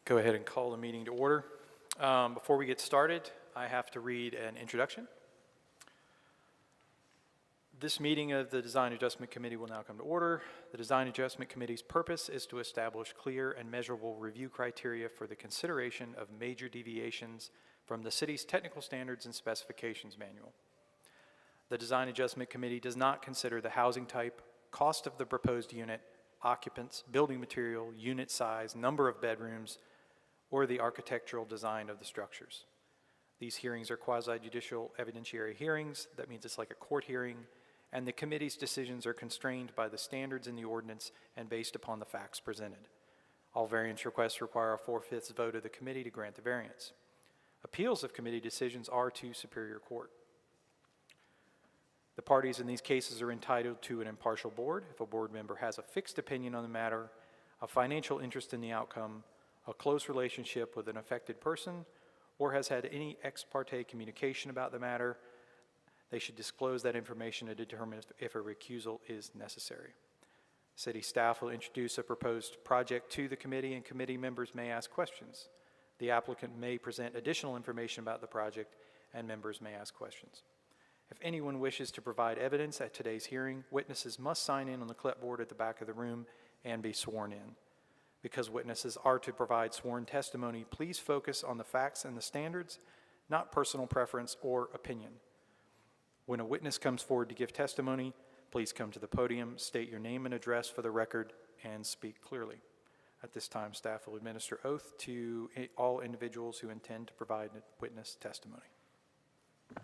Go ahead and call the meeting to order. Before we get started, I have to read an introduction. This meeting of the Design Adjustment Committee will now come to order. The Design Adjustment Committee's purpose is to establish clear and measurable review criteria for the consideration of major deviations from the city's technical standards and specifications manual. The Design Adjustment Committee does not consider the housing type, cost of the proposed unit, occupants, building material, unit size, number of bedrooms, or the architectural design of the structures. These hearings are quasi-judicial evidentiary hearings. That means it's like a court hearing, and the committee's decisions are constrained by the standards in the ordinance and based upon the facts presented. All variance requests require a 4/5 vote of the committee to grant the variance. Appeals of committee decisions are to Superior Court. The parties in these cases are entitled to an impartial board if a board member has a fixed opinion on the matter, a financial interest in the outcome, a close relationship with an affected person, or has had any ex parte communication about the matter. They should disclose that information to determine if a recusal is necessary. City staff will introduce a proposed project to the committee, and committee members may ask questions. The applicant may present additional information about the project, and members may ask questions. If anyone wishes to provide evidence at today's hearing, witnesses must sign in on the clipboard at the back of the room and be sworn in. Because witnesses are to provide sworn testimony, please focus on the facts and the standards, not personal preference or opinion. When a witness comes forward to give testimony, please come to the podium, state your name and address for the record, and speak clearly. At this time, staff will administer oath to all individuals who intend to provide witness testimony.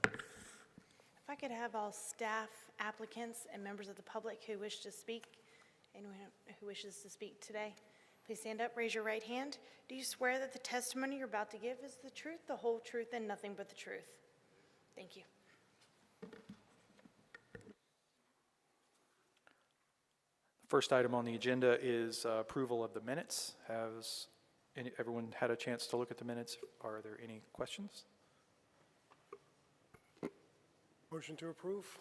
If I could have all staff, applicants, and members of the public who wish to speak, anyone who wishes to speak today, please stand up, raise your right hand. Do you swear that the testimony you're about to give is the truth, the whole truth, and nothing but the truth? Thank you. The first item on the agenda is approval of the minutes. Has everyone had a chance to look at the minutes? Are there any questions? Motion to approve.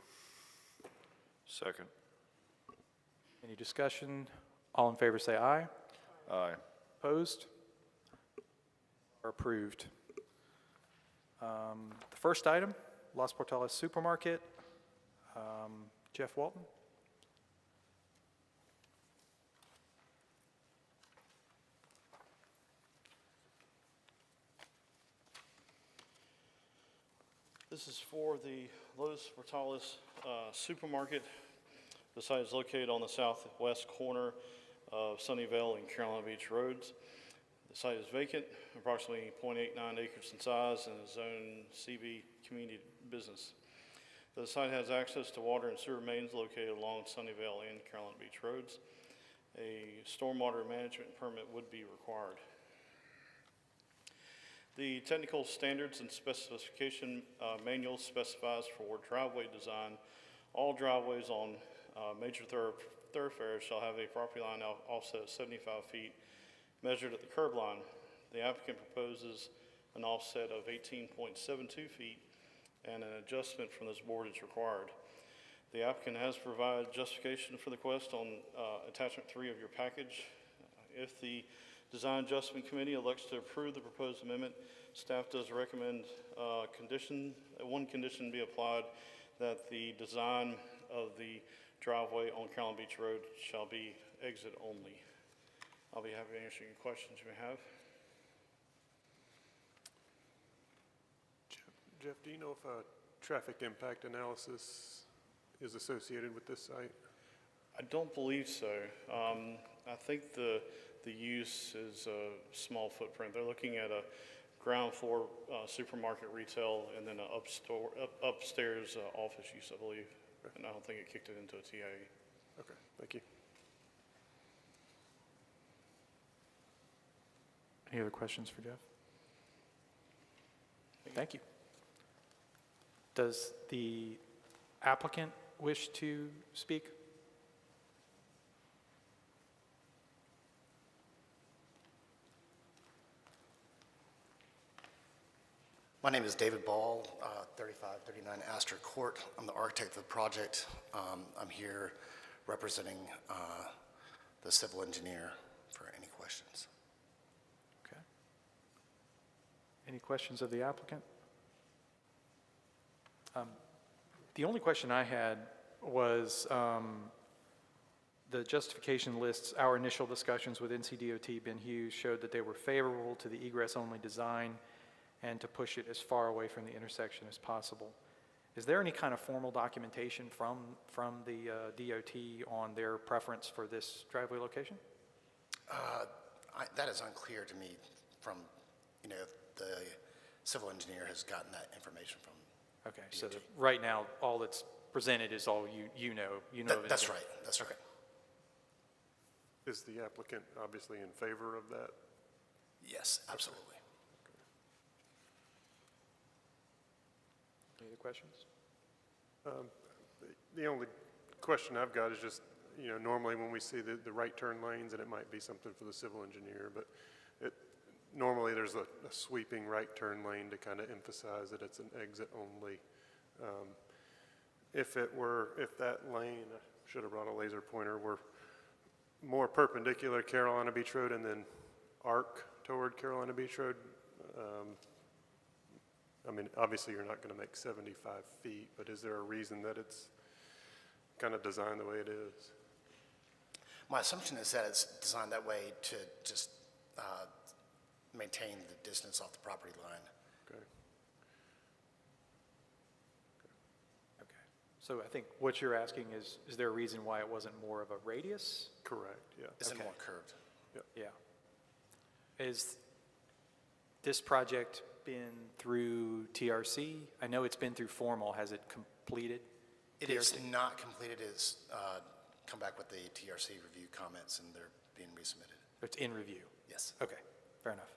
Second. Any discussion? All in favor say aye. Aye. Opposed? Are approved. The first item, Las Portales Supermarket. Jeff Walton. This is for the Los Portales Supermarket. The site is located on the southwest corner of Sunnyvale and Carolina Beach Roads. The site is vacant, approximately 0.89 acres in size, and is zoned CB community business. The site has access to water and sewer mains located along Sunnyvale and Carolina Beach Roads. A stormwater management permit would be required. The technical standards and specification manual specifies for driveway design, all driveways on major thoroughfares shall have a property line offset of 75 feet measured at the curb line. The applicant proposes an offset of 18.72 feet, and an adjustment from this board is required. The applicant has provided justification for the request on attachment 3 of your package. If the Design Adjustment Committee elects to approve the proposed amendment, staff does recommend one condition be applied, that the design of the driveway on Carolina Beach Road shall be exit only. I'll be happy to answer any questions you may have. Jeff, do you know if a traffic impact analysis is associated with this site? I don't believe so. I think the use is a small footprint. They're looking at a ground floor supermarket retail and then an upstairs office use, I believe. Okay. And I don't think it kicked it into a TIE. Okay, thank you. Any other questions for Jeff? Thank you. Does the applicant wish to speak? My name is David Ball, 3539 Astor Court. I'm the architect of the project. I'm here representing the civil engineer for any questions. Okay. Any questions of the applicant? The only question I had was, the justification lists our initial discussions with NCDOT. Ben Hughes showed that they were favorable to the egress-only design and to push it as far away from the intersection as possible. Is there any kind of formal documentation from the DOT on their preference for this driveway location? That is unclear to me from, if the civil engineer has gotten that information from. Okay, so right now, all that's presented is all you know. You know of That's anything. right, that's right. Is the applicant obviously in favor of that? Yes, absolutely. Any other questions? The only question I've got is just, normally when we see the right turn lanes, and it might be something for the civil engineer, but normally there's a sweeping right turn lane to kind of emphasize that it's an exit only. If that lane, I should have brought a laser pointer, were more perpendicular Carolina Beach Road and then arc toward Carolina Beach Road, obviously you're not going to make 75 feet, but is there a reason that it's kind of designed the way it is? My assumption is that it's designed that way to just maintain the distance off the property line. Okay. Okay. So I think what you're asking is there a reason why it wasn't more of a radius? Correct, yeah. Is it Okay. more curved? Yeah. Is this project been through TRC? I know it's been through formal. Has it completed? It is not completed. It's come back with the TRC review comments, and they're being resubmitted. It's in review? Yes. Okay, fair enough.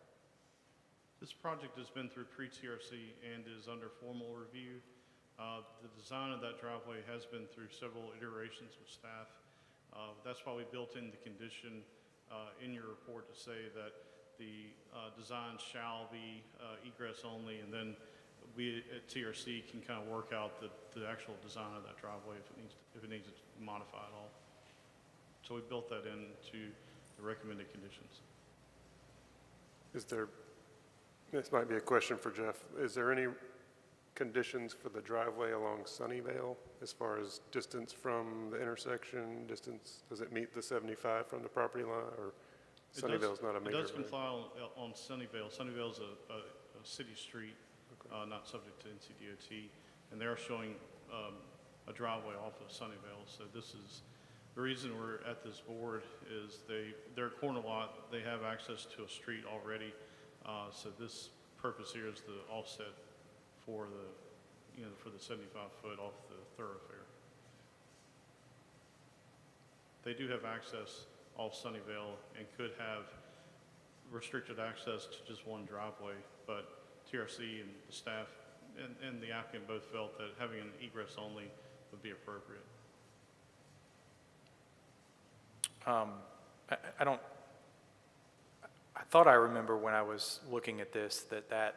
This project has been through pre-TRC and is under formal review. The design of that driveway has been through several iterations with staff. That's why we built in the condition in your report to say that the design shall be egress only, and then we at TRC can kind of work out the actual design of that driveway if it needs to modify at all. So we built that into the recommended conditions. This might be a question for Jeff, is there any conditions for the driveway along Sunnyvale as far as distance from the intersection, does it meet the 75 from the property line, or Sunnyvale's not a major It does road? comply on Sunnyvale. Sunnyvale's a city street, not subject to NCDOT, and they're showing a driveway off of Sunnyvale. So this is, the reason we're at this board is their corner lot, they have access to a street already. So this purpose here is the offset for the 75-foot off the thoroughfare. They do have access off Sunnyvale and could have restricted access to just one driveway, but TRC and the staff and the applicant both felt that having an egress only would be appropriate. I thought I remember when I was looking at this that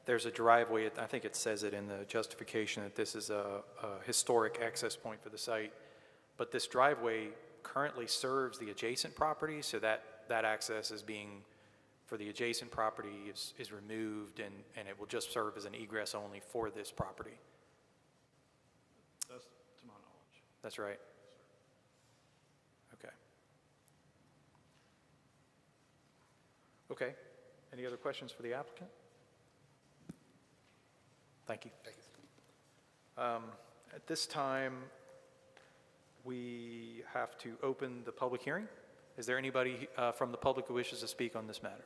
there's a driveway, I think it says it in the justification that this is a historic access point for the site, but this driveway currently serves the adjacent property, so that access is being, for the adjacent property is removed, and it will just serve as an egress only for this property. That's to my knowledge. That's right? Okay. Okay. Any other questions for the applicant? Thank you. Thank you. At this time, we have to open the public hearing. Is there anybody from the public who wishes to speak on this matter?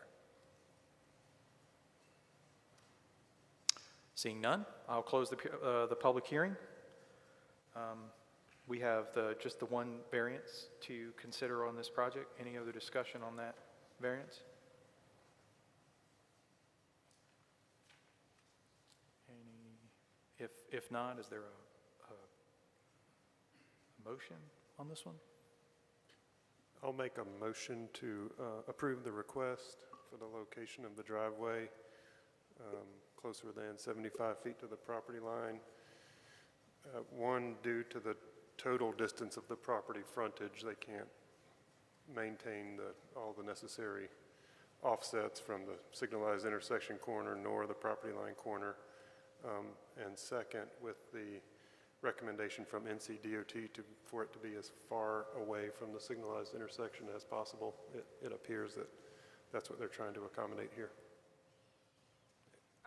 Seeing none, I'll close the public hearing. We have just the one variance to consider on this project. Any other discussion on that variance? If not, is there a motion on this one? I'll make a motion to approve the request for the location of the driveway closer than 75 feet to the property line. One, due to the total distance of the property frontage, they can't maintain all the necessary offsets from the signalized intersection corner nor the property line corner. And second, with the recommendation from NCDOT for it to be as far away from the signalized intersection as possible. It appears that that's what they're trying to accommodate here.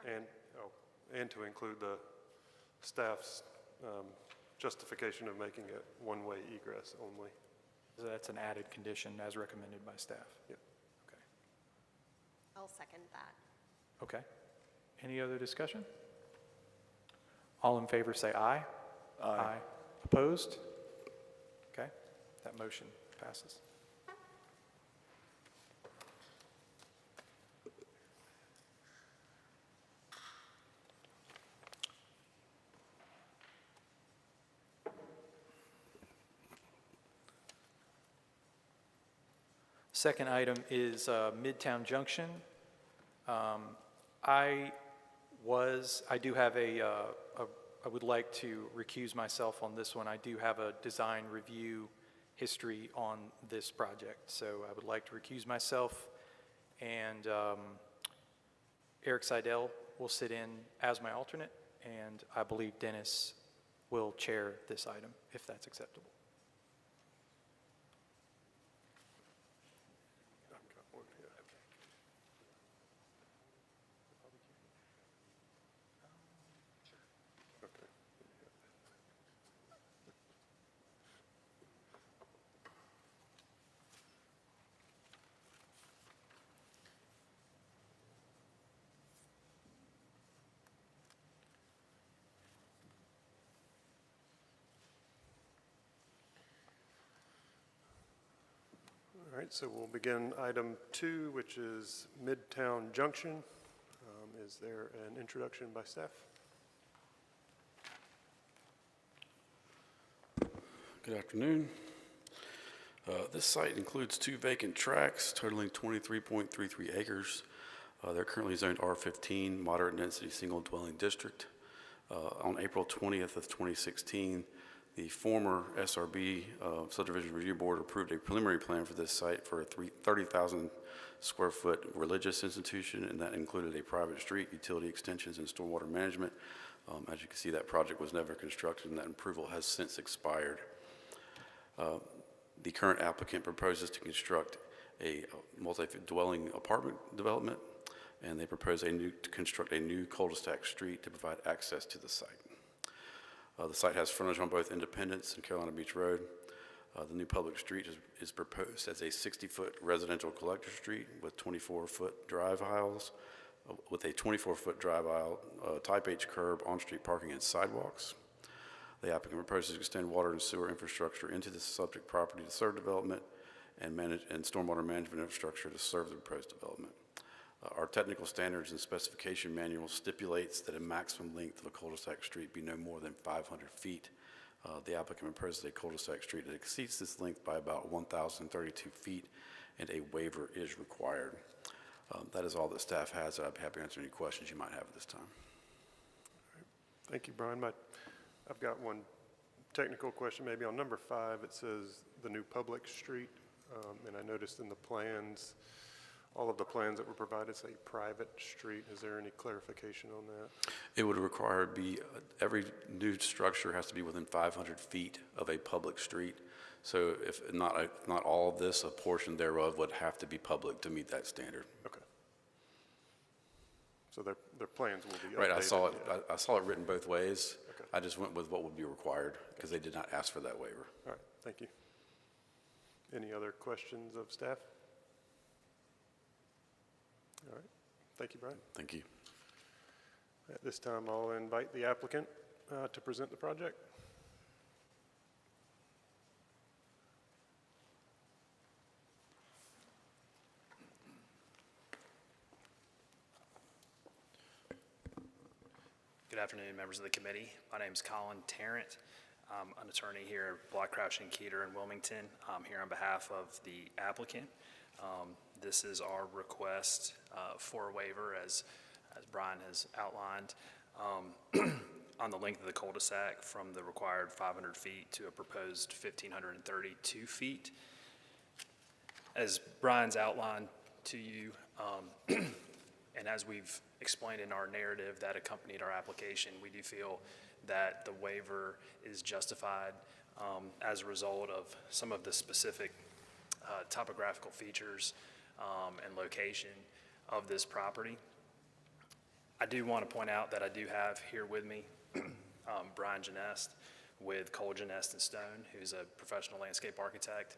And to include the staff's justification of making it one-way egress only. So that's an added condition as recommended by staff. Yep. Okay. I'll second that. Okay. Any other discussion? All in favor say aye. Aye. Opposed? Okay, that motion passes. Second item is Midtown Junction. I do have I would like to recuse myself on this one. I do have a design review history on this project, so I would like to recuse myself, and Eric Seidel will sit in as my alternate, and I believe Dennis will chair this item, if that's acceptable. I've got one here. Okay. All right, so we'll begin item 2, which is Midtown Junction. Is there an introduction by staff? Good afternoon. This site includes 2 vacant tracts totaling 23.33 acres. They're currently zoned R15, moderate density single dwelling district. On April 20th of 2016, the former SRB Subdivision Review Board approved a preliminary plan for this site for a 30,000 square foot religious institution, and that included a private street, utility extensions, and stormwater management. As you can see, that project was never constructed, and that approval has since expired. The current applicant proposes to construct a multi-dwelling apartment development, and they propose to construct a new cul-de-sac street to provide access to the site. The site has frontage on both Independence and Carolina Beach Road. The new public street is proposed as a 60-foot residential collector street with 24-foot drive aisles, with a 24-foot drive aisle, type H curb, on-street parking, and sidewalks. The applicant proposes to extend water and sewer infrastructure into the subject property to serve development and stormwater management infrastructure to serve the proposed development. Our technical standards and specification manual stipulates that a maximum length of a cul-de-sac street be no more than 500 feet. The applicant proposes a cul-de-sac street that exceeds this length by about 1,032 feet, and a waiver is required. That is all that staff has. I'd be happy to answer any questions you might have at this time. Thank you, Brian. I've got one technical question. Maybe on number 5, it says the new public street, and I noticed in the plans, all of the plans that were provided say private street. Is there any clarification on that? It would require every new structure has to be within 500 feet of a public street. So if not all of this, a portion thereof would have to be public to meet that standard. Okay. So their plans will be updated? Right, I saw it written both ways. Okay. I just went with what would be required because they did not ask for that waiver. All right, thank you. Any other questions of staff? All right, thank you, Brian. Thank you. At this time, I'll invite the applicant to present the project. Good afternoon, members of the committee. My name is Colin Tarrant. I'm an attorney here at Block, Crouch, and Keeter in Wilmington. I'm here on behalf of the applicant. This is our request for a waiver, as Brian has outlined, on the length of the cul-de-sac from the required 500 feet to a proposed 1,532 feet. As Brian's outlined to you. And as we've explained in our narrative that accompanied our application, we do feel that the waiver is justified as a result of some of the specific topographical features and location of this property. I do want to point out that I do have here with me Brian Genest with Cole Genest and Stone, who's a professional landscape architect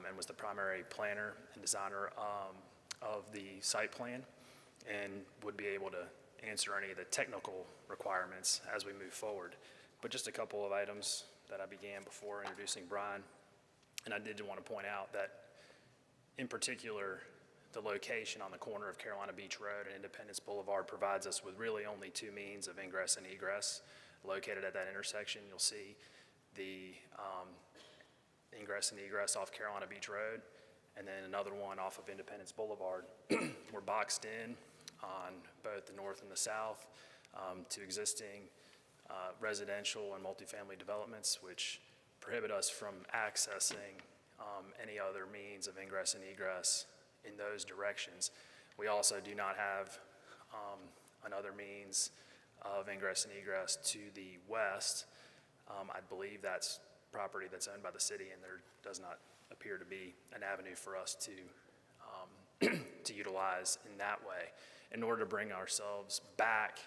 and was the primary planner and designer of the site plan, and would be able to answer any of the technical requirements as we move forward. But just a couple of items that I began before introducing Brian, and I did want to point out that in particular, the location on the corner of Carolina Beach Road and Independence Boulevard provides us with really only two means of ingress and egress. Located at that intersection, you'll see the ingress and egress off Carolina Beach Road, and then another one off of Independence Boulevard. We're boxed in on both the north and the south to existing residential and multifamily developments, which prohibit us from accessing any other means of ingress and egress in those directions. We also do not have another means of ingress and egress to the west. I believe that's property that's owned by the city, and there does not appear to be an avenue for us to to utilize in that way. In order to bring ourselves back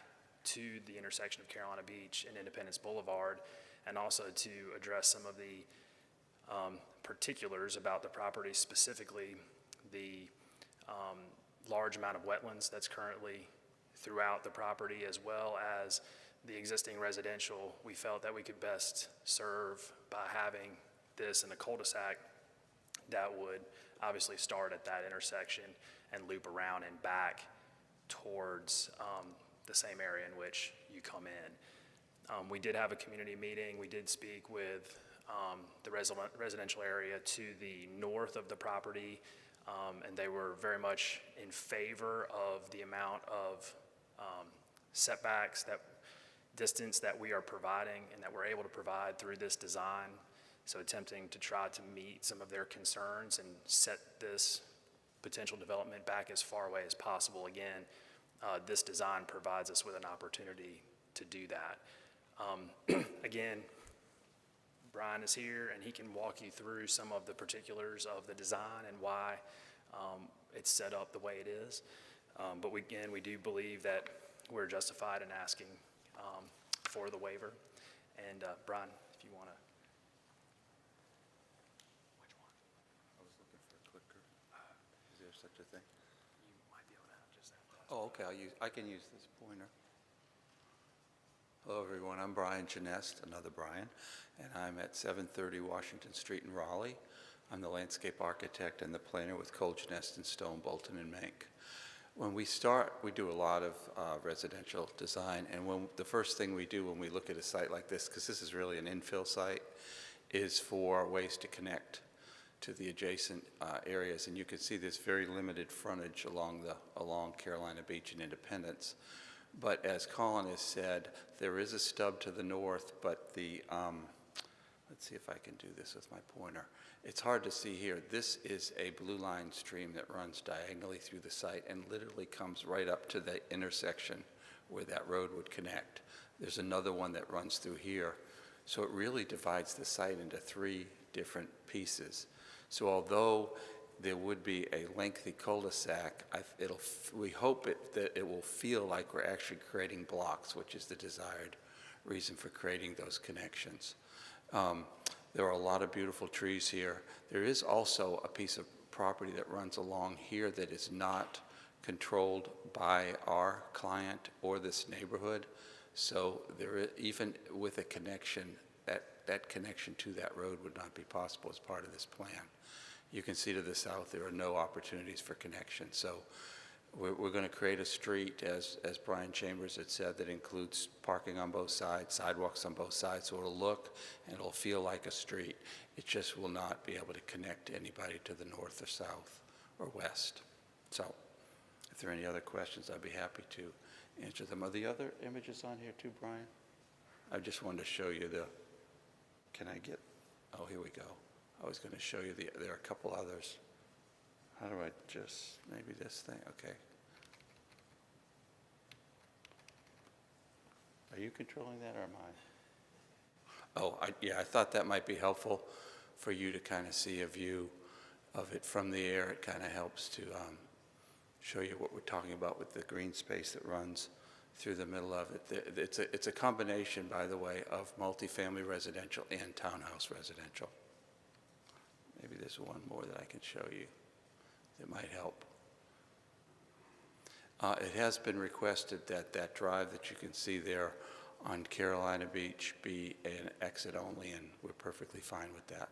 to the intersection of Carolina Beach and Independence Boulevard, and also to address some of the particulars about the property, specifically the large amount of wetlands that's currently throughout the property, as well as the existing residential, we felt that we could best serve by having this in a cul-de-sac that would obviously start at that intersection and loop around and back towards the same area in which you come in. We did have a community meeting. We did speak with the residential area to the north of the property, and they were very much in favor of the amount of setbacks, that distance that we are providing and that we're able to provide through this design. So attempting to try to meet some of their concerns and set this potential development back as far away as possible. Again, this design provides us with an opportunity to do that. Again, Brian is here and he can walk you through some of the particulars of the design and why it's set up the way it is. But again, we do believe that we're justified in asking for the waiver. And Brian, if you want to. Which one? I was looking for a clicker. Is there such a thing? You might be able to have just that. Oh, okay, I can use this pointer. Hello, everyone. I'm Brian Genest, another Brian, and I'm at 730 Washington Street in Raleigh. I'm the landscape architect and the planner with Cole Genest and Stone, Bolton, and Mank. When we start, we do a lot of residential design, and the first thing we do when we look at a site like this, because this is really an infill site, is for ways to connect to the adjacent areas. And you can see there's very limited frontage along Carolina Beach and Independence. But as Colin has said, there is a stub to the north, but the, let's see if I can do this with my pointer. It's hard to see here. This is a blue line stream that runs diagonally through the site and literally comes right up to the intersection where that road would connect. There's another one that runs through here. So it really divides the site into three different pieces. So although there would be a lengthy cul-de-sac, we hope that it will feel like we're actually creating blocks, which is the desired reason for creating those connections. There are a lot of beautiful trees here. There is also a piece of property that runs along here that is not controlled by our client or this neighborhood. So even with a connection, that connection to that road would not be possible as part of this plan. You can see to the south there are no opportunities for connection. So we're going to create a street, as Brian Chambers had said, that includes parking on both sides, sidewalks on both sides, so it'll look and it'll feel like a street. It just will not be able to connect anybody to the north or south or west. So if there are any other questions, I'd be happy to answer them. Are the other images on here too, Brian? I just wanted to show you oh, here we go. I was going to show you there are a couple others. How do I just, maybe this thing, okay. Are you controlling that or am I? Oh, yeah, I thought that might be helpful for you to kind of see a view of it from the air. It kind of helps to show you what we're talking about with the green space that runs through the middle of it. It's a combination, by the way, of multifamily residential and townhouse residential. Maybe there's one more that I can show you that might help. It has been requested that that drive that you can see there on Carolina Beach be an exit only, and we're perfectly fine with that.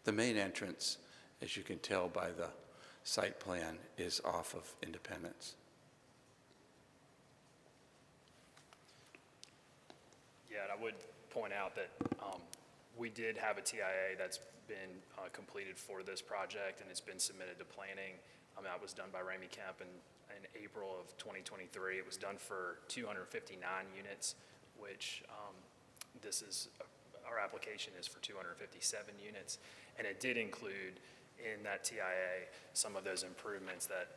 The main entrance, as you can tell by the site plan, is off of Independence. Yeah, and I would point out that we did have a TIA that's been completed for this project, and it's been submitted to planning. That was done by Ramey Kemp in April of 2023. It was done for 259 units, which our application is for 257 units. And it did include in that TIA some of those improvements that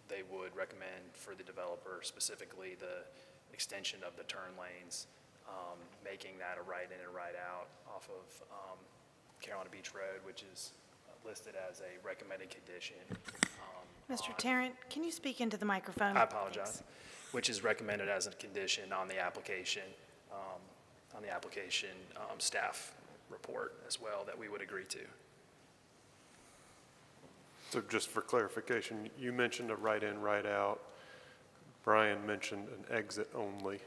they would recommend for the developer, specifically the extension of the turn lanes, making that a right in and right out off of Carolina Beach Road, which is listed as a recommended condition. Mr. Tarrant, can you speak into the microphone? I apologize. Which is recommended as a condition on the application, staff report as well that we would agree to. So just for clarification, you mentioned a right in, right out. Brian mentioned an exit only.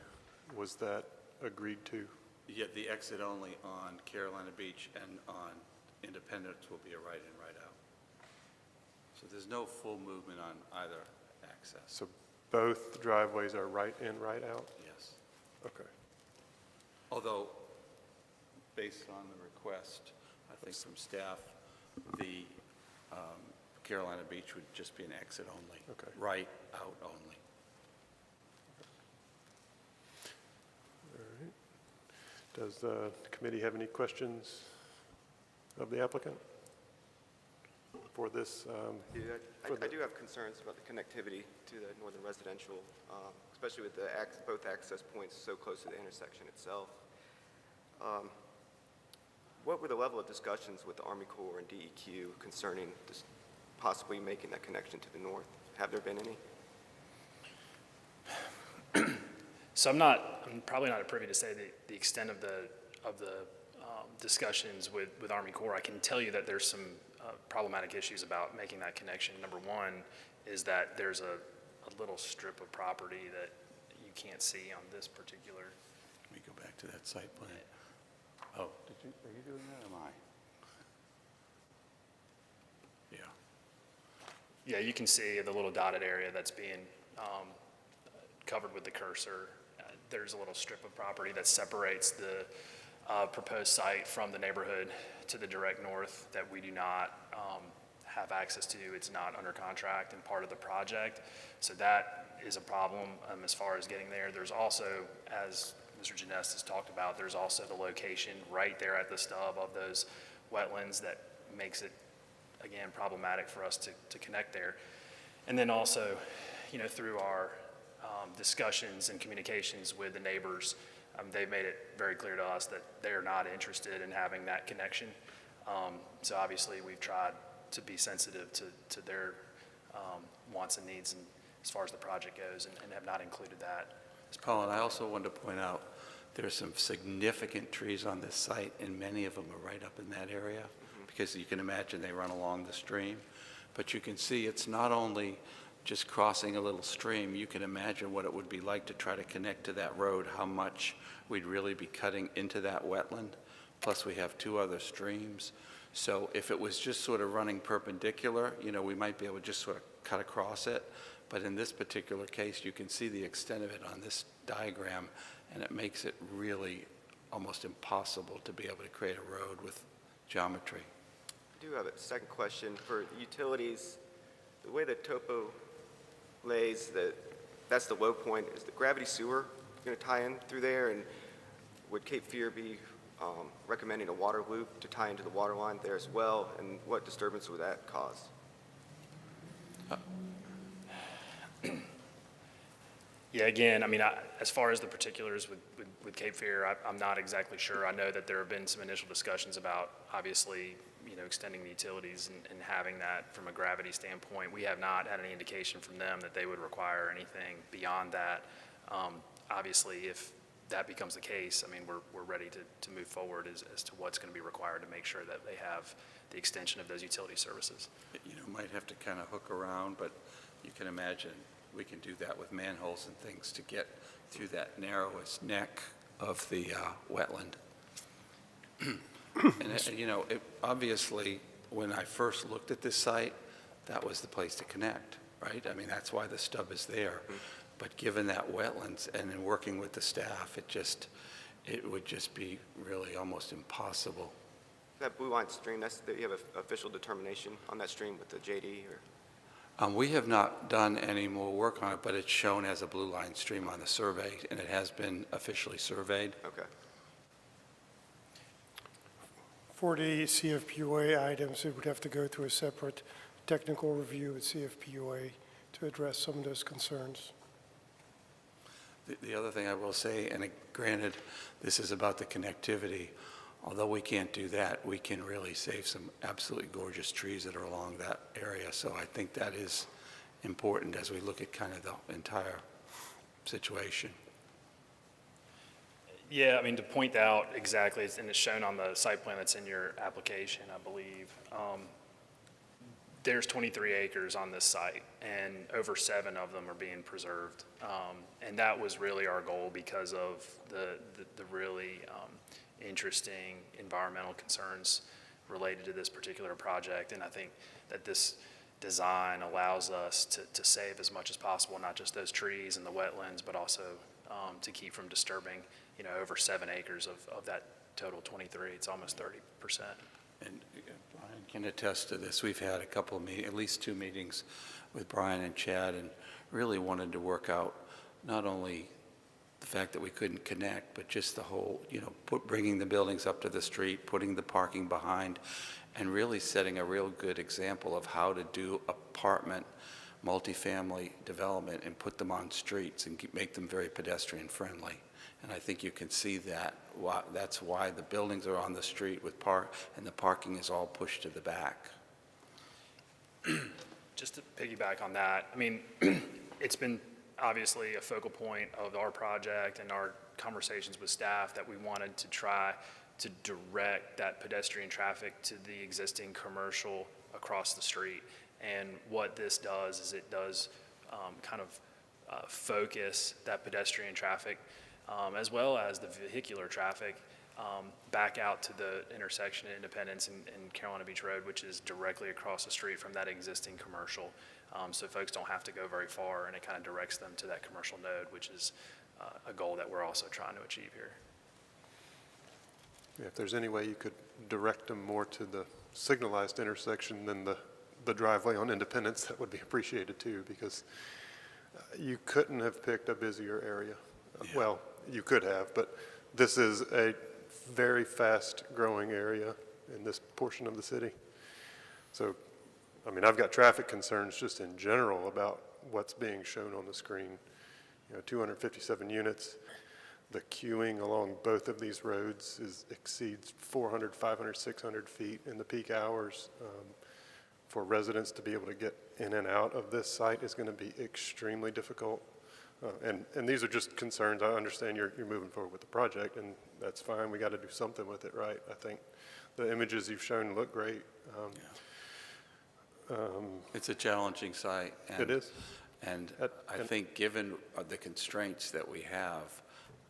Was that agreed to? Yeah, the exit only on Carolina Beach and on Independence will be a right in, right out. So there's no full movement on either access. So both driveways are right in, right out? Yes. Okay. Although, based on the request, I think from staff, the Carolina Beach would just be an exit only. Okay. Right out only. All right. Does the committee have any questions of the applicant for this? I do have concerns about the connectivity to the northern residential, especially with both access points so close to the intersection itself. What were the level of discussions with the Army Corps and DEQ concerning this possibly making that connection to the north? Have there been any? So I'm probably not privy to say the extent of the discussions with Army Corps. I can tell you that there's some problematic issues about making that connection. Number one is that there's a little strip of property that you can't see on this particular. Let me go back to that site plan. Oh, are you doing that or am I? Yeah. Yeah, you can see the little dotted area that's being covered with the cursor. There's a little strip of property that separates the proposed site from the neighborhood to the direct north that we do not have access to. It's not under contract and part of the project. So that is a problem as far as getting there. There's also, as Mr. Janess has talked about, there's also the location right there at the stub of those wetlands that makes it, again, problematic for us to connect there. And then also, through our discussions and communications with the neighbors, they've made it very clear to us that they're not interested in having that connection. So obviously we've tried to be sensitive to their wants and needs and as far as the project goes and have not included that. Colin, I also wanted to point out there's some significant trees on this site, and many of them are right up in that area, because you can imagine they run along the stream. But you can see it's not only just crossing a little stream. You can imagine what it would be like to try to connect to that road, how much we'd really be cutting into that wetland. Plus, we have two other streams. So if it was just sort of running perpendicular, we might be able to just sort of cut across it. But in this particular case, you can see the extent of it on this diagram, and it makes it really almost impossible to be able to create a road with geometry. I do have a second question. For utilities, the way the topo lays, that's the low point. Is the gravity sewer going to tie in through there? And would Cape Fear be recommending a water loop to tie into the water line there as well, and what disturbance would that cause? Yeah, again, I mean, as far as the particulars with Cape Fear, I'm not exactly sure. I know that there have been some initial discussions about, obviously, extending the utilities and having that from a gravity standpoint. We have not had any indication from them that they would require anything beyond that. Obviously, if that becomes the case, I mean, we're ready to move forward as to what's going to be required to make sure that they have the extension of those utility services. Might have to kind of hook around, but you can imagine we can do that with manholes and things to get through that narrowest neck of the wetland. And, obviously, when I first looked at this site, that was the place to connect, right? I mean, that's why the stub is there. But given that wetlands and in working with the staff, it would just be really almost impossible. That Blue Line stream, you have an official determination on that stream with the JD, or? We have not done any more work on it, but it's shown as a blue line stream on the survey, and it has been officially surveyed. Okay. For the CFPUA items, it would have to go through a separate technical review at CFPUA to address some of those concerns. The other thing I will say, and granted, this is about the connectivity, although we can't do that, we can really save some absolutely gorgeous trees that are along that area. So I think that is important as we look at kind of the entire situation. Yeah, I mean, to point out exactly, and it's shown on the site plan that's in your application, I believe, there's 23 acres on this site, and over 7 of them are being preserved. And that was really our goal because of the really interesting environmental concerns related to this particular project. And I think that this design allows us to save as much as possible, not just those trees and the wetlands, but also to keep from disturbing, over 7 acres of that total 23. It's almost 30%. And Brian can attest to this. We've had a couple of meetings, at least 2 meetings with Brian and Chad, and really wanted to work out not only the fact that we couldn't connect, but just the whole, bringing the buildings up to the street, putting the parking behind, and really setting a real good example of how to do apartment, multifamily development and put them on streets and make them very pedestrian friendly. And I think you can see that. That's why the buildings are on the street with and the parking is all pushed to the back. Just to piggyback on that, I mean, it's been obviously a focal point of our project and our conversations with staff that we wanted to try to direct that pedestrian traffic to the existing commercial across the street. And what this does is it does focus that pedestrian traffic as well as the vehicular traffic back out to the intersection at Independence and Carolina Beach Road, which is directly across the street from that existing commercial. So folks don't have to go very far, and it kind of directs them to that commercial node, which is a goal that we're also trying to achieve here. Yeah, if there's any way you could direct them more to the signalized intersection than the driveway on Independence, that would be appreciated too, because you couldn't have picked a busier area. Yeah. Well, you could have, but this is a very fast-growing area in this portion of the city. So, I mean, I've got traffic concerns just in general about what's being shown on the screen. 257 units. The queuing along both of these roads exceeds 400, 500, 600 feet in the peak hours. For residents to be able to get in and out of this site is going to be extremely difficult. And these are just concerns. I understand you're moving forward with the project, and that's fine. We got to do something with it, right? I think the images you've shown look great. It's a challenging site. It is. And I think given the constraints that we have,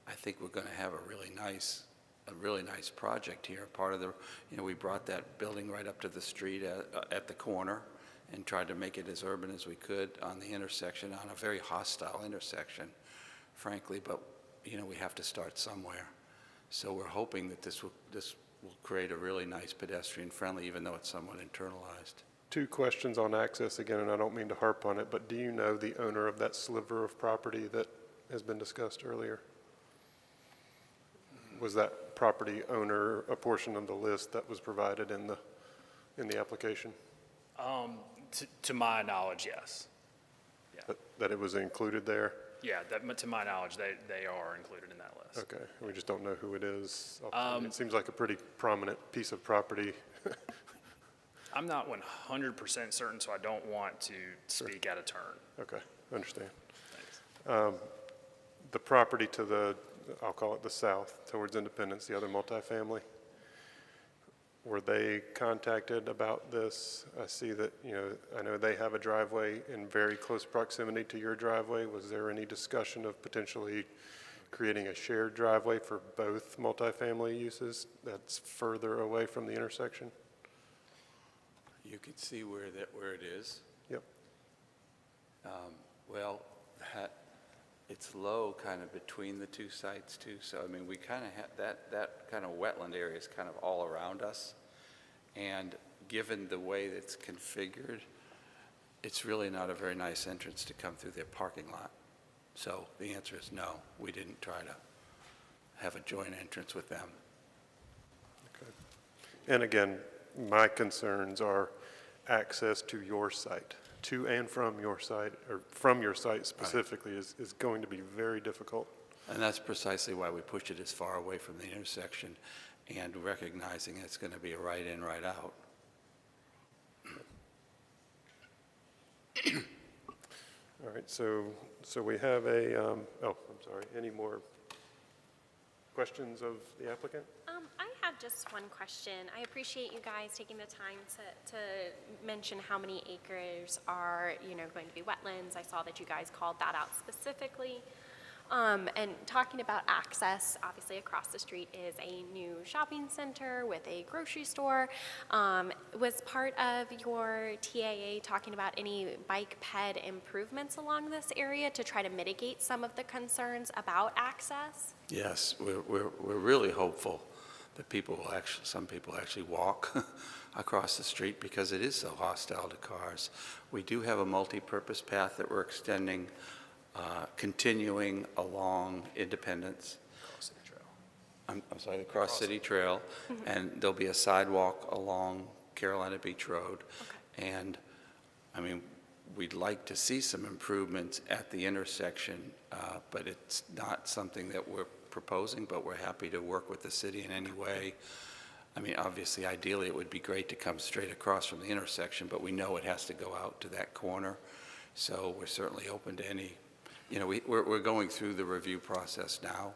I think we're going to have a really nice project here. Part of we brought that building right up to the street at the corner and tried to make it as urban as we could on the intersection, on a very hostile intersection, frankly, but, we have to start somewhere. So we're hoping that this will create a really nice pedestrian friendly, even though it's somewhat internalized. 2 questions on access again, and I don't mean to harp on it, but do you know the owner of that sliver of property that has been discussed earlier? Was that property owner a portion of the list that was provided in the application? To my knowledge, yes. That it was included there? Yeah, to my knowledge, they are included in that list. Okay, we just don't know who it is. Um, It seems like a pretty prominent piece of property. I'm not 100% certain, so I don't want to speak out of turn. Okay, understand. Thanks. The property to the, I'll call it the south, towards Independence, the other multifamily, were they contacted about this? I see that, I know they have a driveway in very close proximity to your driveway. Was there any discussion of potentially creating a shared driveway for both multifamily uses that's further away from the intersection? You can see where it is. Yep. Well, it's low kind of between the two sites too. So, I mean, we kind of have that kind of wetland area is kind of all around us. And given the way it's configured, it's really not a very nice entrance to come through their parking lot. So the answer is no, we didn't try to have a joint entrance with them. Okay. And again, my concerns are access to your site, to and from your site, or from your site specifically, is going to be very difficult. And that's precisely why we pushed it as far away from the intersection and recognizing it's going to be a right in, right out. All right, so we have a, I'm sorry, any more questions of the applicant? I have just one question. I appreciate you guys taking the time to mention how many acres are, going to be wetlands. I saw that you guys called that out specifically. And talking about access, obviously across the street is a new shopping center with a grocery store. Was part of your TAA talking about any bike ped improvements along this area to try to mitigate some of the concerns about access? Yes, we're really hopeful that some people actually walk across the street because it is so hostile to cars. We do have a multi-purpose path that we're extending, continuing along Independence. Cross-City Trail. I'm sorry, the Cross City Trail, and there'll be a sidewalk along Carolina Beach Road. Okay. And, I mean, we'd like to see some improvements at the intersection, but it's not something that we're proposing, but we're happy to work with the city in any way. I mean, obviously, ideally, it would be great to come straight across from the intersection, but we know it has to go out to that corner. So we're certainly open to any, we're going through the review process now,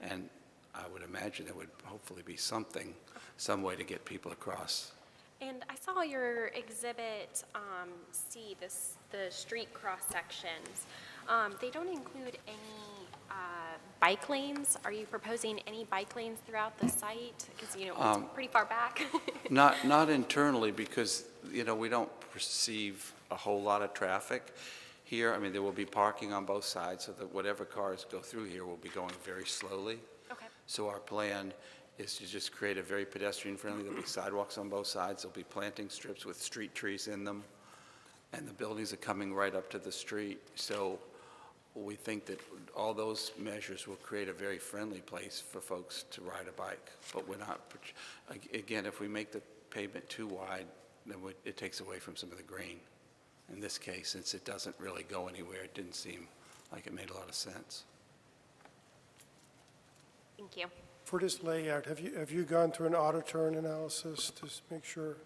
and I would imagine there would hopefully be some way to get people across. And I saw your exhibit C, the street cross sections. They don't include any bike lanes. Are you proposing any bike lanes throughout the site? Because, it's pretty far back. Not internally, because, we don't perceive a whole lot of traffic here. I mean, there will be parking on both sides, so that whatever cars go through here will be going very slowly. Okay. So our plan is to just create a very pedestrian-friendly, there'll be sidewalks on both sides, there'll be planting strips with street trees in them, and the buildings are coming right up to the street. So we think that all those measures will create a very friendly place for folks to ride a bike. But we're not, again, if we make the pavement too wide, then it takes away from some of the green. In this case, since it doesn't really go anywhere, it didn't seem like it made a lot of sense. Thank you. For this layout, have you gone through an auto turn analysis to make sure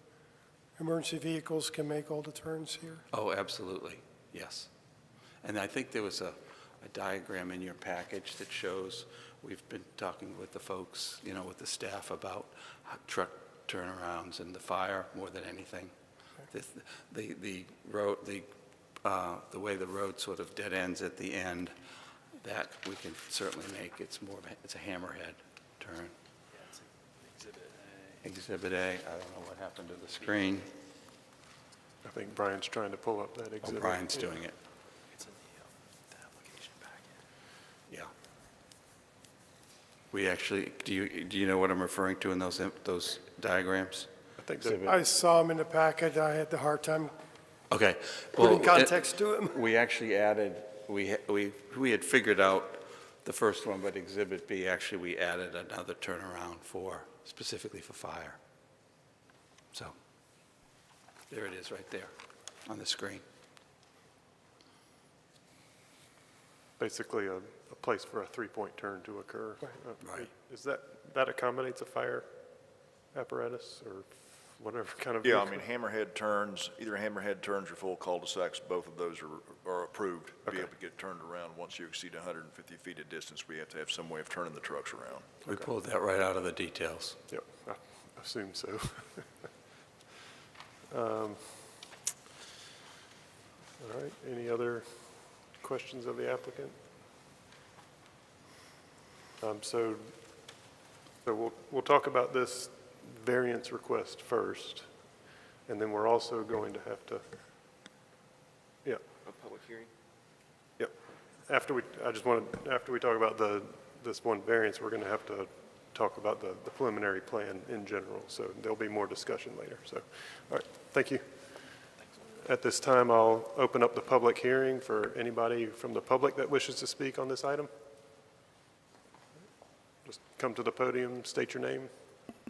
emergency vehicles can make all the turns here? Oh, absolutely, yes. And I think there was a diagram in your package that shows, we've been talking with the folks, with the staff about truck turnarounds and the fire more than anything. The road, the way the road sort of dead ends at the end, that we can certainly make. It's a hammerhead turn. Yeah, it's Exhibit A. Exhibit A. I don't know what happened to the screen. I think Brian's trying to pull up that exhibit. Oh, Brian's doing it. It's in the application packet. Yeah. We actually, do you know what I'm referring to in those diagrams? I think that, I saw them in the packet. I had the hard time Okay. putting context to them. We actually added, we had figured out the first one, but Exhibit B, actually, we added another turnaround specifically for fire. So, there it is right there on the screen. Basically, a place for a three-point turn to occur. Right. Is that accommodates a fire apparatus or whatever kind of? Yeah, I vehicle? mean, hammerhead turns, either hammerhead turns or full cul-de-sacs, both of those are approved to be Okay. able to get turned around. Once you exceed 150 feet of distance, we have to have some way of turning the trucks around. We pulled that right out of the details. Yep, I assume so. All right, any other questions of the applicant? So we'll talk about this variance request first, and then we're also going to have to, yeah, A public hearing? yep. After we talk about this one variance, we're going to have to talk about the preliminary plan in general, so there'll be more discussion later, so, all right, thank you. At this time, I'll open up the public hearing for anybody from the public that wishes to speak on this item. Just come to the podium, state your name,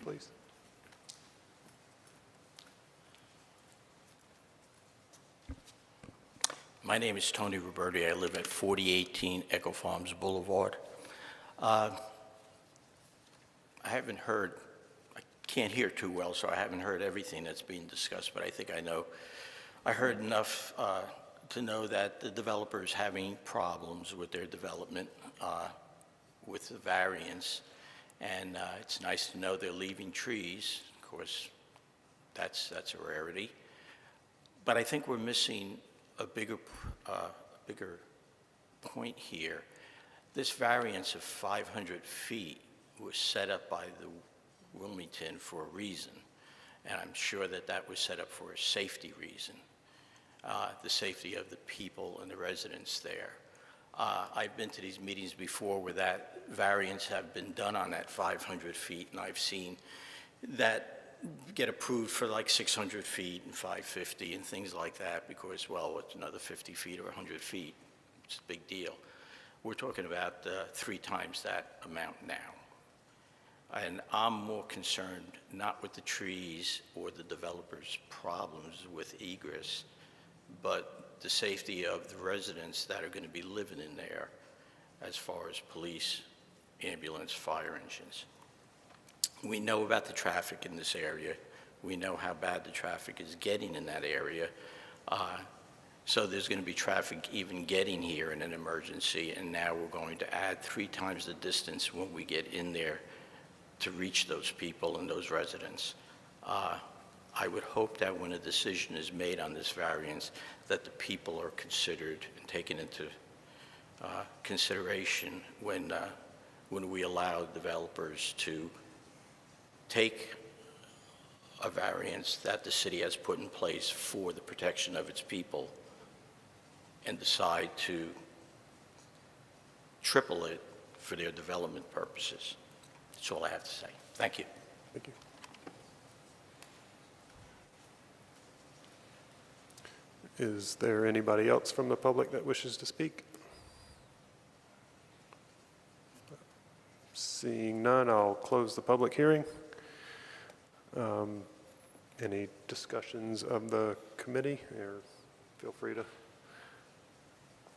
please. My name is Tony Roberti. I live at 4018 Echo Farms Boulevard. I haven't heard, I can't hear too well, so I haven't heard everything that's being discussed, but I think I heard enough to know that the developer is having problems with their development with the variance, and it's nice to know they're leaving trees. Of course, that's a rarity. But I think we're missing a bigger point here. This variance of 500 feet was set up by the Wilmington for a reason, and I'm sure that was set up for a safety reason, the safety of the people and the residents there. I've been to these meetings before where that variance have been done on that 500 feet, and I've seen that get approved for like 600 feet and 550 and things like that because, well, it's another 50 feet or 100 feet. It's a big deal. We're talking about 3 times that amount now. And I'm more concerned not with the trees or the developer's problems with egress, but the safety of the residents that are going to be living in there as far as police, ambulance, fire engines. We know about the traffic in this area. We know how bad the traffic is getting in that area. So there's going to be traffic even getting here in an emergency, and now we're going to add 3 times the distance when we get in there to reach those people and those residents. I would hope that when a decision is made on this variance, that the people are considered and taken into consideration when we allow developers to take a variance that the city has put in place for the protection of its people and decide to triple it for their development purposes. That's all I have to say. Thank you. Thank you. Is there anybody else from the public that wishes to speak? Seeing none, I'll close the public hearing. Any discussions of the committee? Or feel free to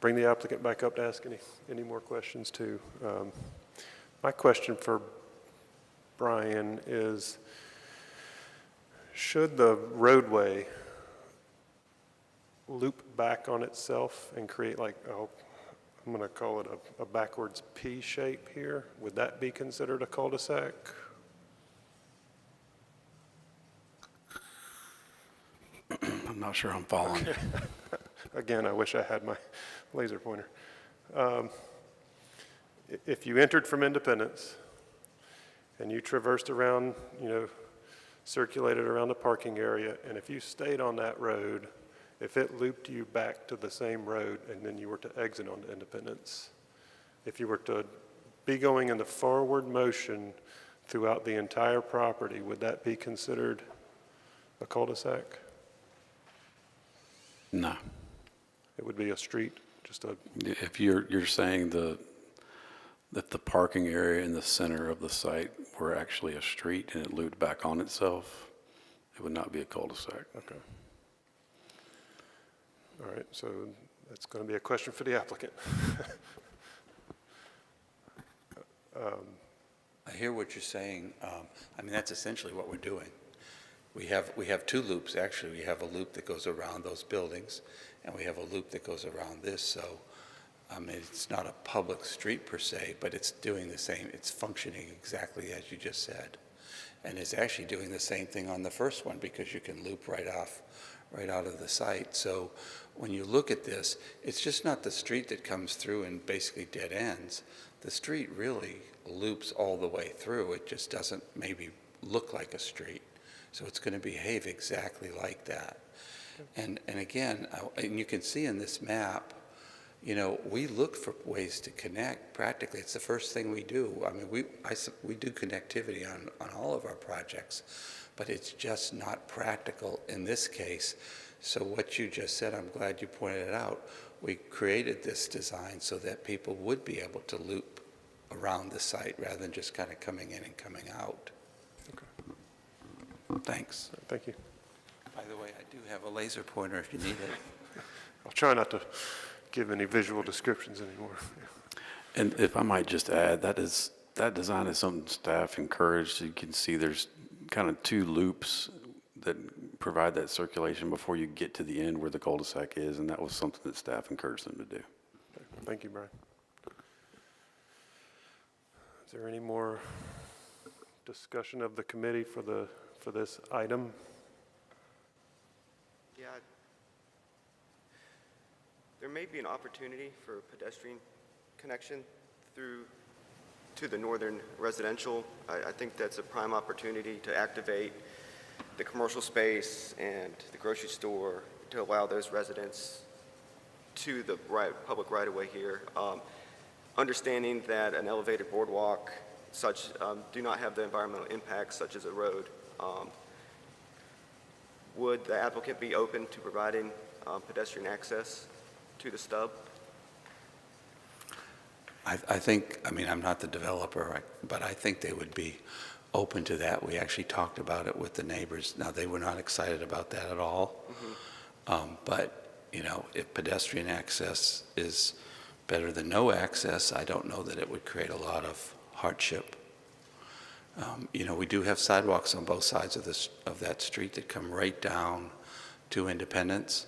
bring the applicant back up to ask any more questions too. My question for Brian is, should the roadway loop back on itself and create like, I'm going to call it a backwards P shape here, would that be considered a cul-de-sac? I'm not sure I'm following. Again, I wish I had my laser pointer. If you entered from Independence and you traversed around, circulated around the parking area, and if you stayed on that road, if it looped you back to the same road and then you were to exit onto Independence, if you were to be going in the forward motion throughout the entire property, would that be considered a cul-de-sac? No. It would be a street, just a, If you're saying the If the parking area in the center of the site were actually a street and it looped back on itself, it would not be a cul-de-sac. Okay. All right, so that's going to be a question for the applicant. I hear what you're saying. I mean, that's essentially what we're doing. We have two loops, actually. We have a loop that goes around those buildings, and we have a loop that goes around this. So, I mean, it's not a public street per se, but it's doing the same. It's functioning exactly as you just said. And it's actually doing the same thing on the first one because you can loop right out of the site. So when you look at this, it's just not the street that comes through and basically dead ends. The street really loops all the way through. It just doesn't maybe look like a street. So it's going to behave exactly like that. And again, and you can see in this map, you know, we look for ways to connect practically. It's the first thing we do. I mean, we do connectivity on all of our projects, but it's just not practical in this case. So what you just said, I'm glad you pointed it out. We created this design so that people would be able to loop around the site rather than just kind of coming in and coming out. Okay. Thanks. Thank you. By the way, I do have a laser pointer if you need it. I'll try not to give any visual descriptions anymore. And if I might just add, that design is something staff encouraged. You can see there's kind of two loops that provide that circulation before you get to the end where the cul-de-sac is, and that was something that staff encouraged them to do. Thank you, Brian. Is there any more discussion of the committee for this item? Yeah. There may be an opportunity for a pedestrian connection to the northern residential. I think that's a prime opportunity to activate the commercial space and the grocery store to allow those residents to the public right-of-way here. Understanding that an elevated boardwalk do not have the environmental impacts such as a road. Would the applicant be open to providing pedestrian access to the stub? I think, I mean, I'm not the developer, but I think they would be open to that. We actually talked about it with the neighbors. Now, they were not excited about that at all. Mm-hmm. But, you know, if pedestrian access is better than no access, I don't know that it would create a lot of hardship. You know, we do have sidewalks on both sides of that street that come right down to Independence.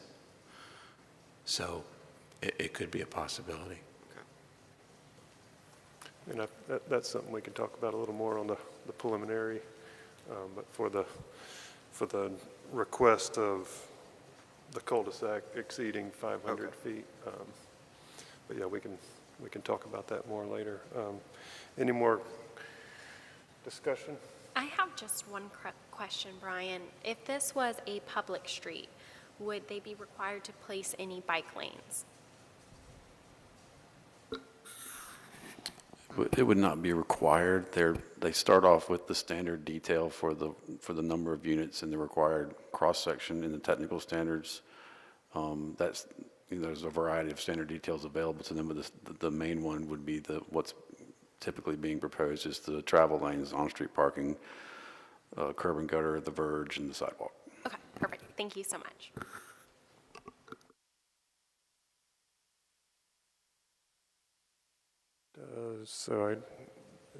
So it could be a possibility. And that's something we can talk about a little more on the preliminary, but for the request of the cul-de-sac exceeding 500 feet. But yeah, we can talk about that more later. Any more discussion? I have just one question, Brian. If this was a public street, would they be required to place any bike lanes? It would not be required. They start off with the standard detail for the number of units in the required cross-section in the technical standards. There's a variety of standard details available to them, but the main one would be what's typically being proposed is the travel lanes, on-street parking, curb and gutter, the verge, and the sidewalk. Okay, perfect. Thank you so much.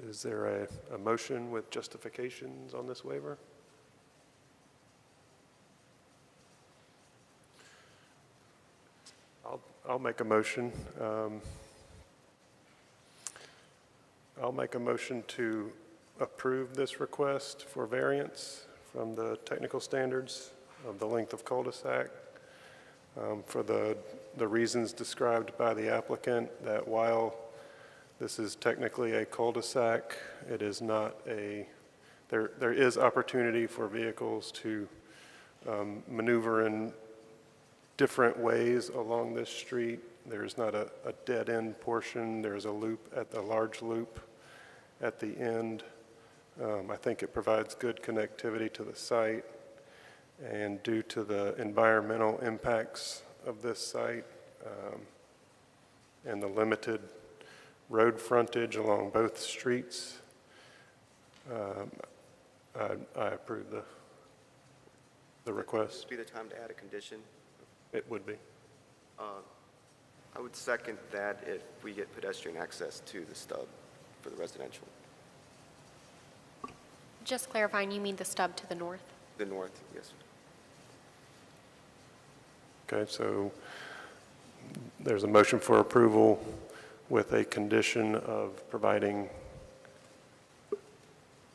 Is there a motion with justifications on this waiver? I'll make a motion. I'll make a motion to approve this request for variance from the technical standards of the length of cul-de-sac for the reasons described by the applicant, that while this is technically a cul-de-sac, it is not there is opportunity for vehicles to maneuver in different ways along this street. There's not a dead-end portion. There's a large loop at the end. I think it provides good connectivity to the site. And due to the environmental impacts of this site and the limited road frontage along both streets. I approve the request. Be the time to add a condition. It would be. I would second that if we get pedestrian access to the stub for the residential, Just clarifying, you mean the stub to the north? the north, yes. Okay, so there's a motion for approval with a condition of providing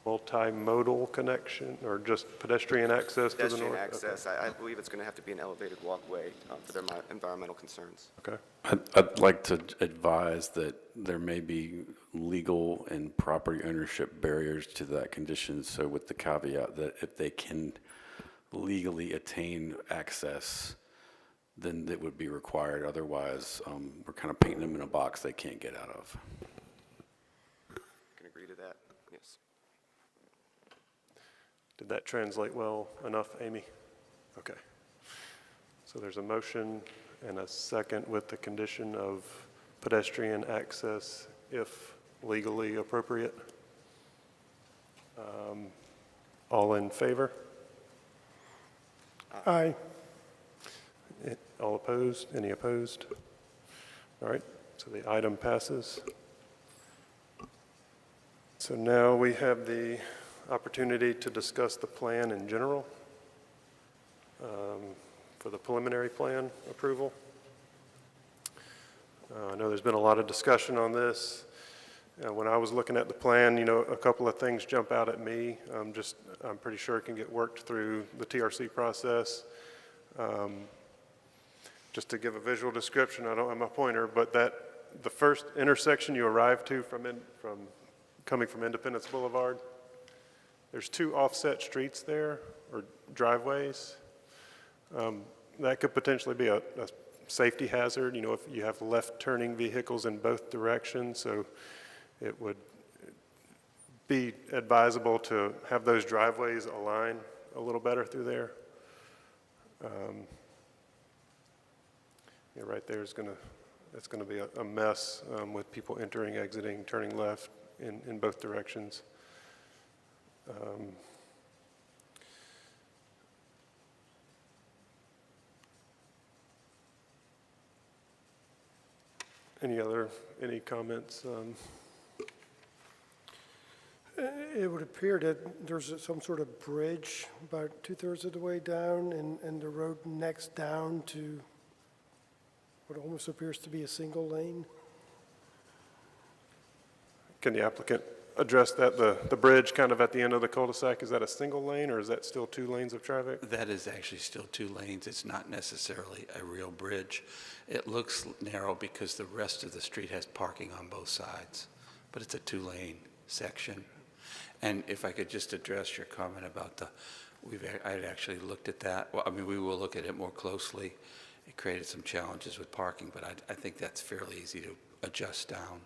multimodal connection, or just pedestrian access to the Pedestrian north? access, I believe it's going to have to be an elevated walkway for their environmental concerns. Okay. I'd like to advise that there may be legal and property ownership barriers to that condition, so with the caveat that if they can legally attain access, then it would be required. Otherwise, we're kind of painting them in a box they can't get out of. Can agree to that, yes. Did that translate well enough, Amy? Okay. So there's a motion and a second with the condition of pedestrian access if legally appropriate. All in favor? Aye. All opposed? Any opposed? All right, so the item passes. So now we have the opportunity to discuss the plan in general for the preliminary plan approval. I know there's been a lot of discussion on this. When I was looking at the plan, a couple of things jump out at me. I'm pretty sure it can get worked through the TRC process. Just to give a visual description, I don't have my pointer, but the first intersection you arrive to coming from Independence Boulevard, there's two offset streets there, or driveways. That could potentially be a safety hazard, if you have left-turning vehicles in both directions, so it would be advisable to have those driveways align a little better through there. Right there is it's gonna be a mess with people entering, exiting, turning left in both directions. Any comments? It would appear that there's some sort of bridge about 2/3 of the way down, and the road next down to what almost appears to be a single lane. Can the applicant address that? The bridge kind of at the end of the cul-de-sac, is that a single lane or is that still 2 lanes of traffic? That is actually still 2 lanes. It's not necessarily a real bridge. It looks narrow because the rest of the street has parking on both sides, but it's a 2-lane section. And if I could just address your comment about I'd actually looked at that. Well, I mean, we will look at it more closely. It created some challenges with parking, but I think that's fairly easy to adjust down.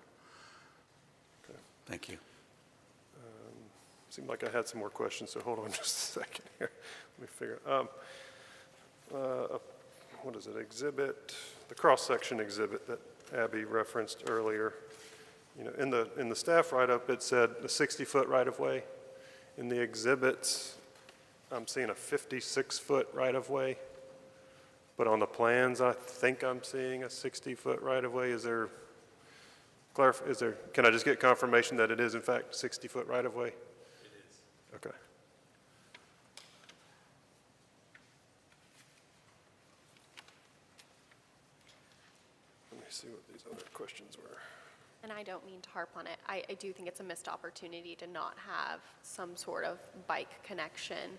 Okay. Thank you. Seemed like I had some more questions, so hold on just a second here. Let me figure. What is it? Exhibit, the cross-section exhibit that Abby referenced earlier. In the staff write-up, it said a 60-foot right-of-way. In the exhibits, I'm seeing a 56-foot right-of-way. But on the plans, I think I'm seeing a 60-foot right-of-way. Can I just get confirmation that it is in fact 60-foot right-of-way? It is. Okay. Let me see what these other questions were. And I don't mean to harp on it. I do think it's a missed opportunity to not have some sort of bike connection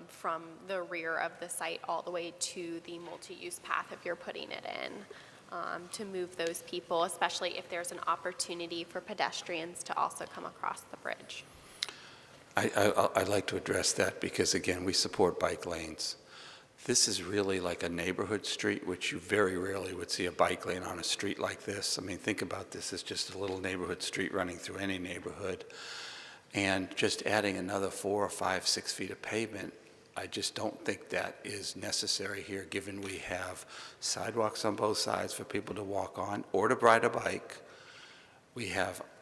from the rear of the site all the way to the multi-use path if you're putting it in, to move those people, especially if there's an opportunity for pedestrians to also come across the bridge. I'd like to address that because, again, we support bike lanes. This is really like a neighborhood street, which you very rarely would see a bike lane on a street like this. I mean, think about this as just a little neighborhood street running through any neighborhood. And just adding another 4 or 5, 6 feet of pavement, I just don't think that is necessary here, given we have sidewalks on both sides for people to walk on or to ride a bike.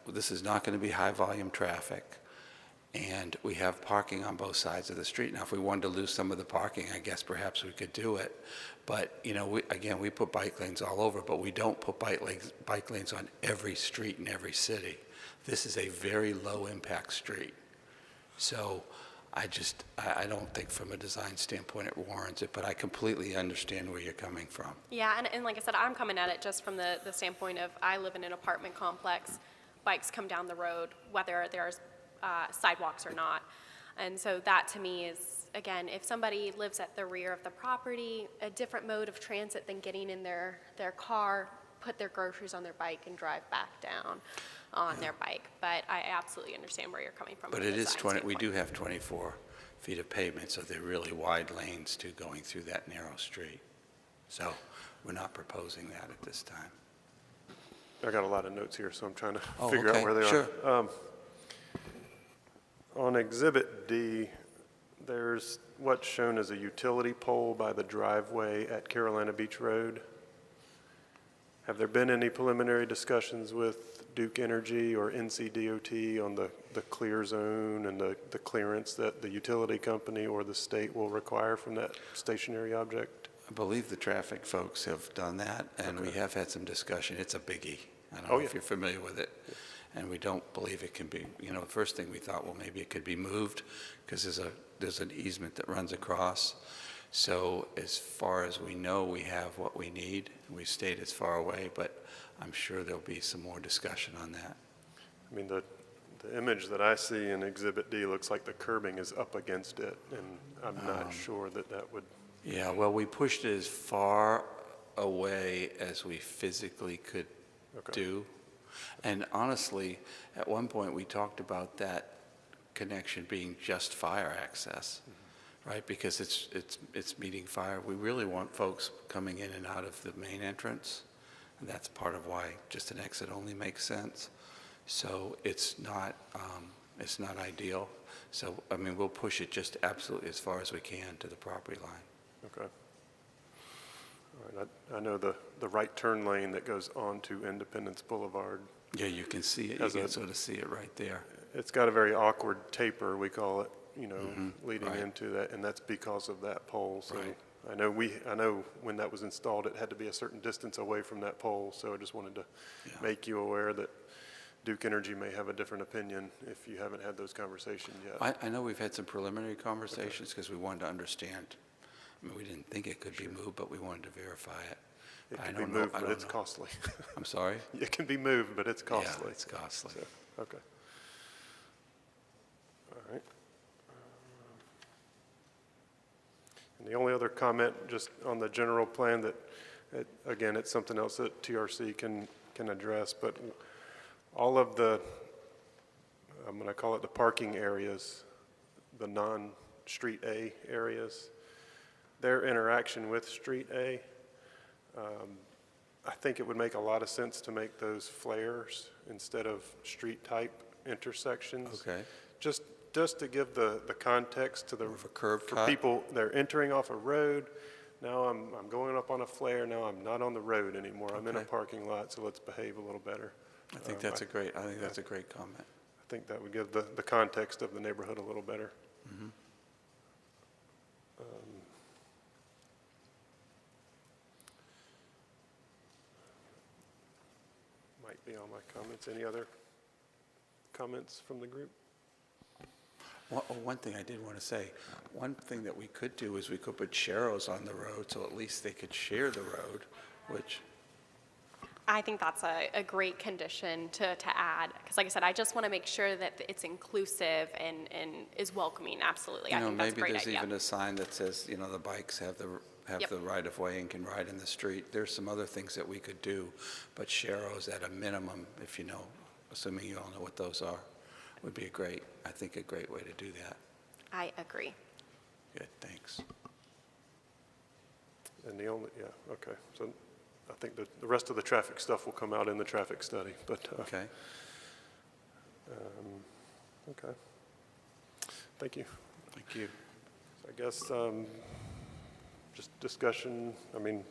this is not going to be high-volume traffic, and we have parking on both sides of the street. Now, if we wanted to lose some of the parking, I guess perhaps we could do it. But, you know, we put bike lanes all over, but we don't put bike lanes on every street in every city. This is a very low-impact street. So I don't think from a design standpoint it warrants it, but I completely understand where you're coming from. Yeah, and like I said, I'm coming at it just from the standpoint of I live in an apartment complex. Bikes come down the road, whether there's sidewalks or not. And so that to me is, again, if somebody lives at the rear of the property, a different mode of transit than getting in their car, put their groceries on their bike and drive back down on their bike. But I absolutely understand where you're coming from. But from a it is design 20, we standpoint. do have 24 feet of pavement, so they're really wide lanes to going through that narrow street. So we're not proposing that at this time. I got a lot of notes here, so I'm trying to Oh, figure out okay, where they sure. are. On Exhibit D, there's what's shown as a utility pole by the driveway at Carolina Beach Road. Have there been any preliminary discussions with Duke Energy or NCDOT on the clear zone and the clearance that the utility company or the state will require from that stationary object? I believe the traffic folks have done that, and we Okay. have had some discussion. It's a biggie. I don't Oh, know yeah. if you're familiar with it. And we don't believe it can be, you know, the first thing we thought, well, maybe it could be moved because there's an easement that runs across. So as far as we know, we have what we need. We've stayed as far away, but I'm sure there'll be some more discussion on that. I mean, the image that I see in Exhibit D looks like the curbing is up against it, and I'm not sure that would, Yeah, well, we pushed it as far away as we physically could Okay. do. And honestly, at one point, we talked about that connection being just fire access, right? Because it's meeting fire. We really want folks coming in and out of the main entrance, and that's part of why just an exit only makes sense. So it's not ideal. So, I mean, we'll push it just absolutely as far as we can to the property line. okay. All right, I know the right turn lane that goes onto Independence Boulevard. Yeah, you can see it. You Has can a- sort of see it right there. It's got a very awkward taper, we call it, you know, leading right. into that, and that's because of that pole. So Right. I know when that was installed, it had to be a certain distance away from that pole, so I just wanted to make you aware that Duke Energy may have a different opinion if you haven't had those conversations yet. I know we've had some preliminary conversations because we wanted to understand. I mean, we didn't think it could be moved, but we wanted to verify it. It I can be don't know- moved, I but don't it's know. costly. I'm sorry? It can be moved, but it's costly. Yeah, it's costly. So, okay. All right. And the only other comment, just on the general plan that, again, it's something else that TRC can address, but all of the, I'm going to call it the parking areas, the non-Street A areas, their interaction with Street A, I think it would make a lot of sense to make those flares instead of street-type intersections. Okay. Just to give the context to the. Of a curb For cut? people, they're entering off a road, now I'm going up on a flare, now I'm not on the road anymore. I'm in a Okay. parking lot, so let's behave a little better. I think that's a great comment. I think that would give the context of the neighborhood a little better. Might be all my comments. Any other comments from the group? One thing I did want to say, one thing that we could do is we could put sharrows on the road, so at least they could share the road, which, I think that's a great condition to add, because like I said, I just want to make sure that it's inclusive and is welcoming, absolutely. I think that's a maybe great there's idea. even a sign that says, you know, the bikes have Yep. the right-of-way and can ride in the street. There's some other things that we could do, but sharrows at a minimum, if you know, assuming you all know what those are, would be a great way to do that. I agree. Good, thanks. And the only, yeah, okay. So I think that the rest of the traffic stuff will come out in the traffic study, but, Okay. okay. Thank you. Thank you. I guess, just discussion, I mean,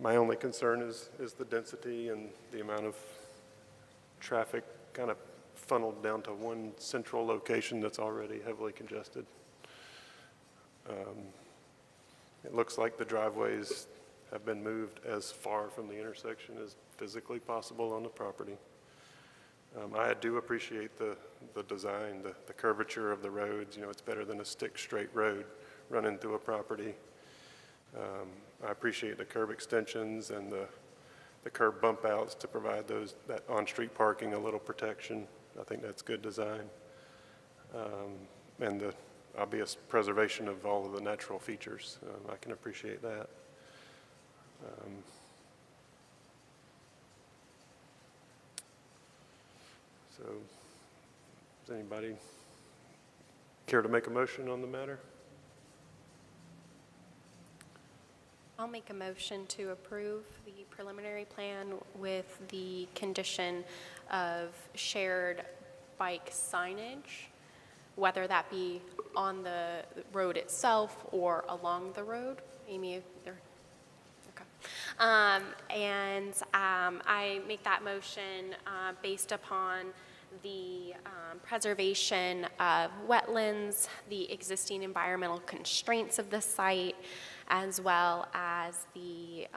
my only concern is the density and the amount of traffic kind of funneled down to one central location that's already heavily congested. It looks like the driveways have been moved as far from the intersection as physically possible on the property. I do appreciate the design, the curvature of the roads. You know, it's better than a stick straight road running through a property. I appreciate the curb extensions and the curb bump outs to provide that on-street parking a little protection. I think that's good design. And the obvious preservation of all of the natural features. I can appreciate that. So, does anybody care to make a motion on the matter? I'll make a motion to approve the preliminary plan with the condition of shared bike signage, whether that be on the road itself or along the road. Amy, there. Okay. I make that motion based upon the preservation of wetlands, the existing environmental constraints of the site, as well as the,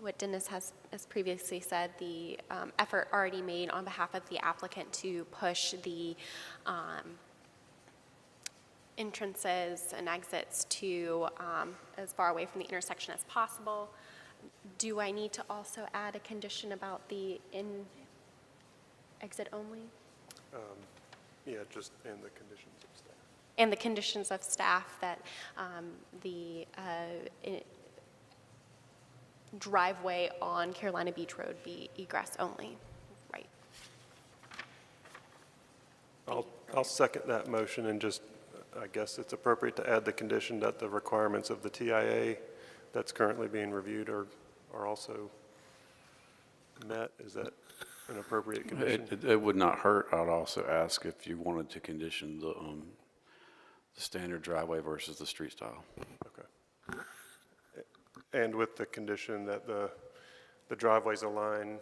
what Dennis has previously said, the effort already made on behalf of the applicant to push the entrances and exits to as far away from the intersection as possible. Do I need to also add a condition about the exit only? Yeah, just and the conditions of staff. And the conditions of staff that the driveway on Carolina Beach Road be egress only, right? I'll second that motion, and just, I guess it's appropriate to add the condition that the requirements of the TIA that's currently being reviewed are also met. Is that an appropriate condition? It would not hurt. I'd also ask if you wanted to condition the standard driveway versus the street style. Okay. And with the condition that the driveways align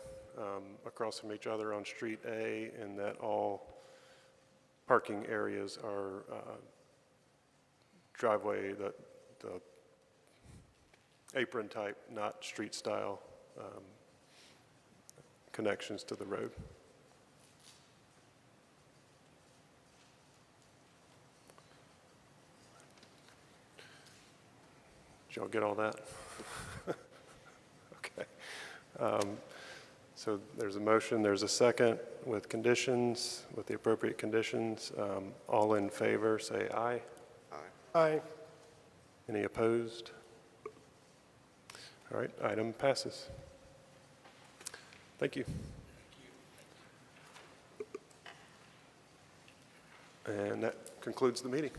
across from each other on Street A, and that all parking areas are driveway, the apron type, not street style connections to the road. Did y'all get all that? Okay. So there's a motion, there's a second with conditions, with the appropriate conditions. All in favor, say aye. Aye. Any opposed? All right, item passes. Thank you. And that concludes the meeting.